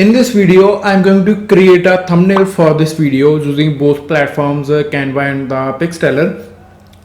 In this video, I'm going to create a thumbnail for this video using both platforms, Canva and the Pixteller.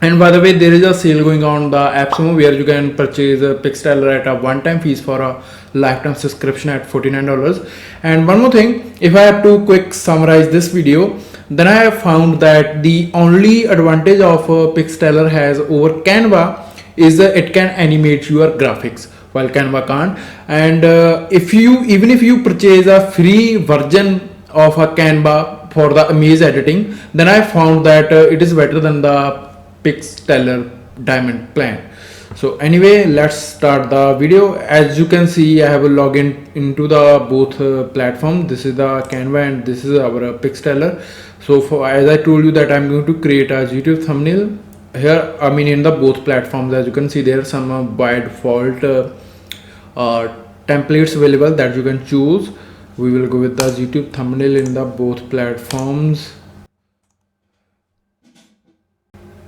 And by the way, there is a sale going on the AppSumo where you can purchase a Pixteller at a one-time fees for a lifetime subscription at $49. And one more thing, if I have to quick summarize this video, then I have found that the only advantage of Pixteller has over Canva is that it can animate your graphics while Canva can't. And if you purchase a free version of a Canva for the image editing, then I found that it is better than the Pixteller Diamond plan. So anyway, let's start the video. As you can see, I have a login into the both platform. This is the Canva and this is our Pixteller. So as I told you that I'm going to create a YouTube thumbnail here. I mean in the both platforms, as you can see there are some by default templates available that you can choose. We will go with the YouTube thumbnail in the both platforms.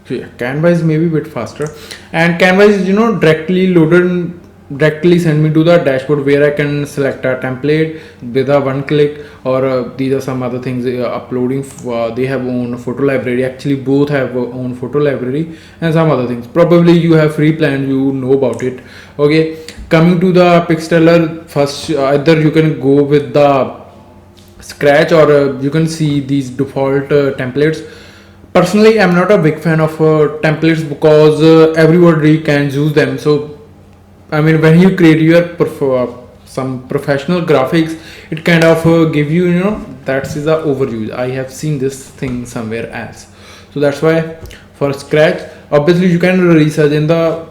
So yeah, Canva is maybe a bit faster, and Canva is directly send me to the dashboard where I can select a template with a one click, or these are some other things uploading. They have own photo library. Actually, both have own photo library and some other things. Probably you have free plan, you know about it. Okay, coming to the Pixteller, first either you can go with the Scratch or you can see these default templates. Personally, I'm not a big fan of templates because everybody can use them. So I mean, when you create your some professional graphics, it kind of give you, that is the overuse. I have seen this thing somewhere else. So that's why for Scratch, obviously you can research in the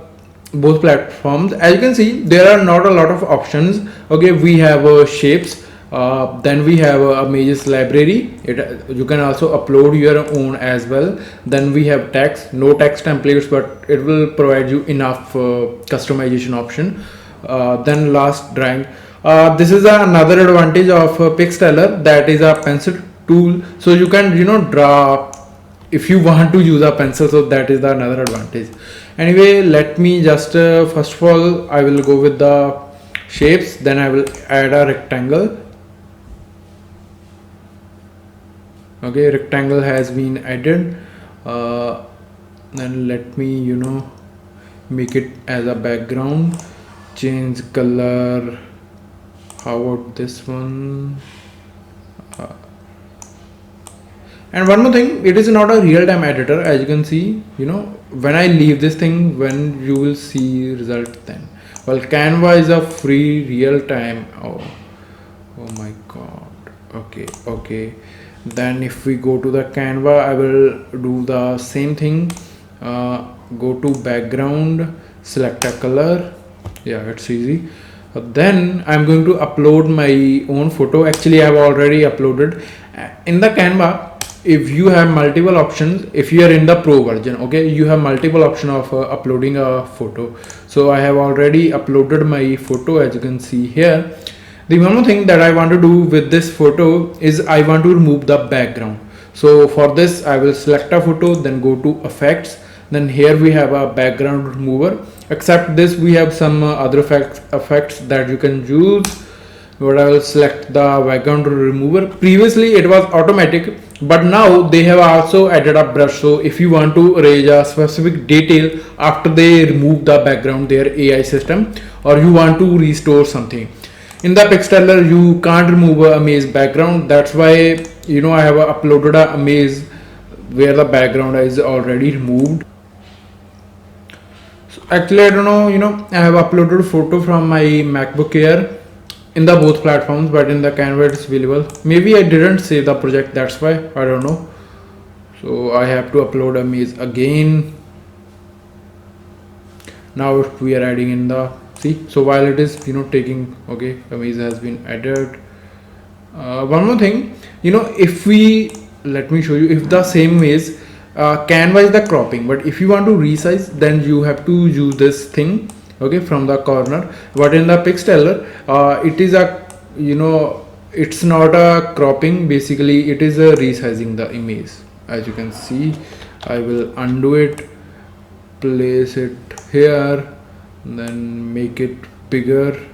both platforms. As you can see, there are not a lot of options. Okay, we have shapes. Then we have images library. You can also upload your own as well. Then we have text, no text templates, but it will provide you enough customization option. Then last drawing. This is another advantage of Pixteller, that is a pencil tool. So you can draw if you want to use a pencil. So that is another advantage. Anyway, let me just first of all I will go with the shapes. Then I will add a rectangle. Okay, rectangle has been added. Then let me make it as a background, change color. How about this one? And one more thing, it is not a real-time editor. As you can see, when I leave this thing, when you will see result then. Well, Canva is a free real-time. Oh my god. Okay. Then if we go to the Canva, I will do the same thing. Go to background, select a color. Yeah, it's easy. Then I'm going to upload my own photo. Actually, I have already uploaded in the Canva. If you have multiple options, if you are in the pro version, okay, you have multiple option of uploading a photo. So I have already uploaded my photo, as you can see here. The one more thing that I want to do with this photo is I want to remove the background. So for this, I will select a photo, then go to effects. Then here we have a background remover. Except this, we have some other effects that you can use. But I will select the background remover. Previously it was automatic, but now they have also added a brush. So if you want to erase a specific detail after they remove the background, their AI system, or you want to restore something. In the Pixteller, you can't remove a maze background. That's why I have uploaded a maze where the background is already removed. So actually, I don't know. I have uploaded a photo from my MacBook Air in the both platforms, but in the Canva it's available. Maybe I didn't save the project. That's why I don't know. So I have to upload a maze again. Now we are adding in the so while it is taking, okay, the maze has been added. One more thing, if we, let me show you, if the same maze, Canva is the cropping, but if you want to resize, then you have to use this thing, okay, from the corner. But in the Pixteller, it is a it's not a cropping, basically it is a resizing the image. As you can see, I will undo it, place it here, then make it bigger.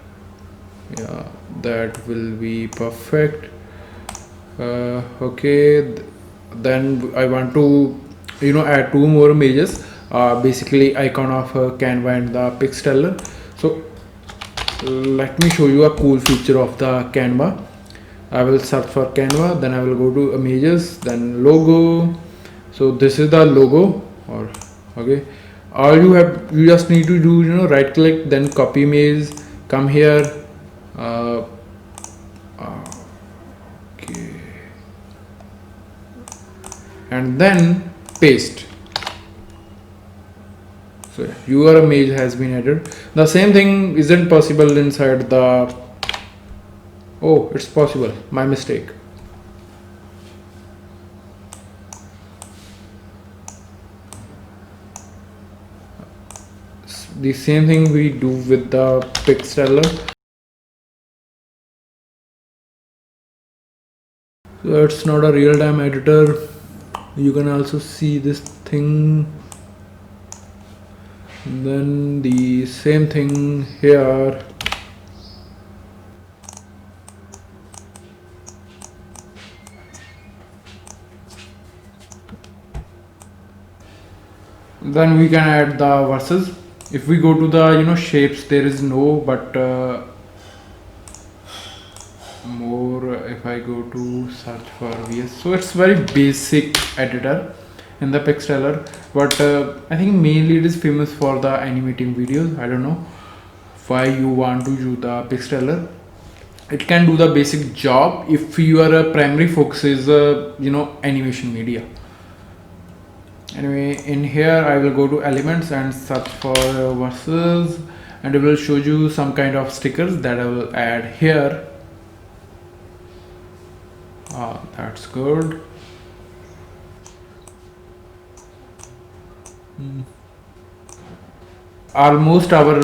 Yeah, that will be perfect. Okay, then I want to add two more images, basically icon of Canva and the Pixteller. So let me show you a cool feature of the Canva. I will search for Canva, then I will go to images, then logo. So this is the logo. Or okay, all you just need to do, right click, then copy image, come here, uh, okay, and then paste. So your image has been added. The same thing isn't possible inside the, oh, it's possible, my mistake. The same thing we do with the Pixteller. So it's not a real-time editor. You can also see this thing. Then the same thing here. Then we can add the verses. If we go to the shapes, there is no, but more if I go to search for VS, so it's very basic editor in the Pixteller, but I think mainly it is famous for the animating videos. I don't know why you want to use the Pixteller. It can do the basic job if your primary focus is animation media. Anyway, in here I will go to elements and search for verses, and it will show you some kind of stickers that I will add here. That's good. Almost our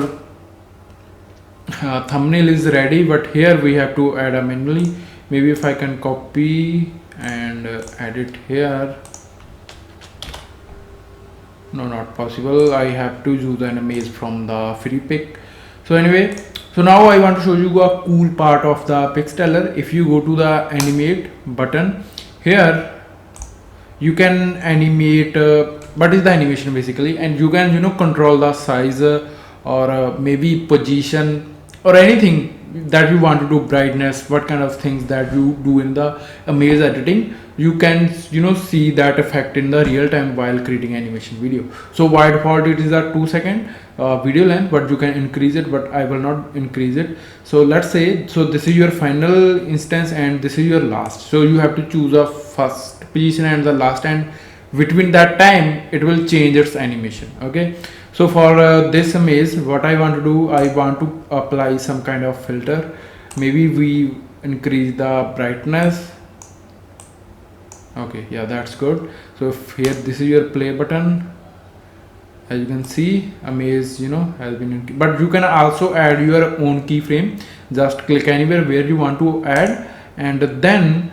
thumbnail is ready, but here we have to add a manually. Maybe if I can copy and add it here. No, not possible. I have to use an image from the free pick. So anyway, so now I want to show you a cool part of the Pixteller. If you go to the animate button here, you can animate what is the animation basically, and you can control the size or maybe position or anything that you want to do, brightness, what kind of things that you do in the image editing. You can see that effect in the real time while creating animation video. So by default it is a 2-second video length, but you can increase it, but I will not increase it. So let's say, so this is your final instance and this is your last, so you have to choose a first position and the last, and between that time it will change its animation. Okay, so for this image, what I want to do, I want to apply some kind of filter. Maybe we increase the brightness. Okay, yeah, that's good. So if here, this is your play button, as you can see, image has been but you can also add your own keyframe. Just click anywhere where you want to add, and then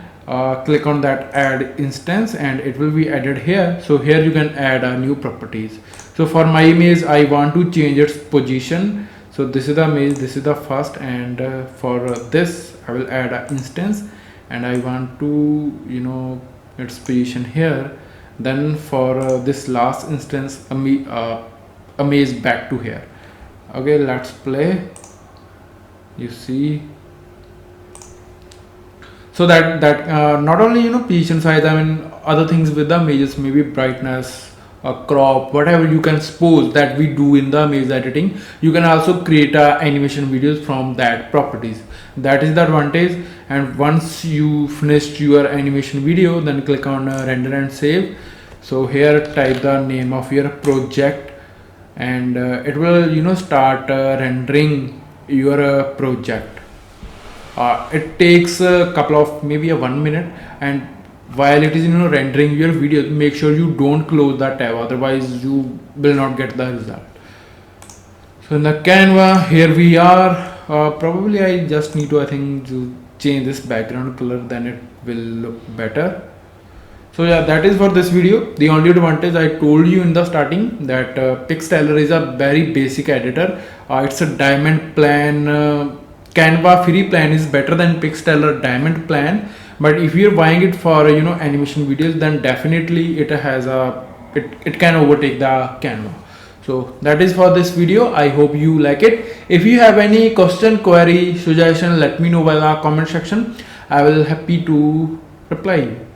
click on that add instance, and it will be added here. So here you can add new properties. So for my image, I want to change its position. So this is the image, this is the first, and for this I will add an instance, and I want to its position here. Then for this last instance, image back to here. Okay, let's play. You see, so that not only position size, I mean other things with the images, maybe brightness, crop, whatever you can suppose that we do in the image editing, you can also create animation videos from that properties. That is the advantage. And once you finished your animation video, then click on render and save. So here type the name of your project, and it will start rendering your project. It takes a couple of maybe 1 minute, and while it is rendering your video, make sure you don't close that tab, otherwise you will not get the result. So in the Canva, here we are. Probably I just need to, I think, to change this background color, then it will look better. So yeah, that is for this video. The only advantage, I told you in the starting, that Pixteller is a very basic editor. It's a diamond plan Canva free plan is better than Pixteller Diamond plan. But if you're buying it for animation videos, then definitely it has it can overtake the Canva. So that is for this video. I hope you like it. If you have any question, query, suggestion, let me know by the comment section. I will happy to reply you.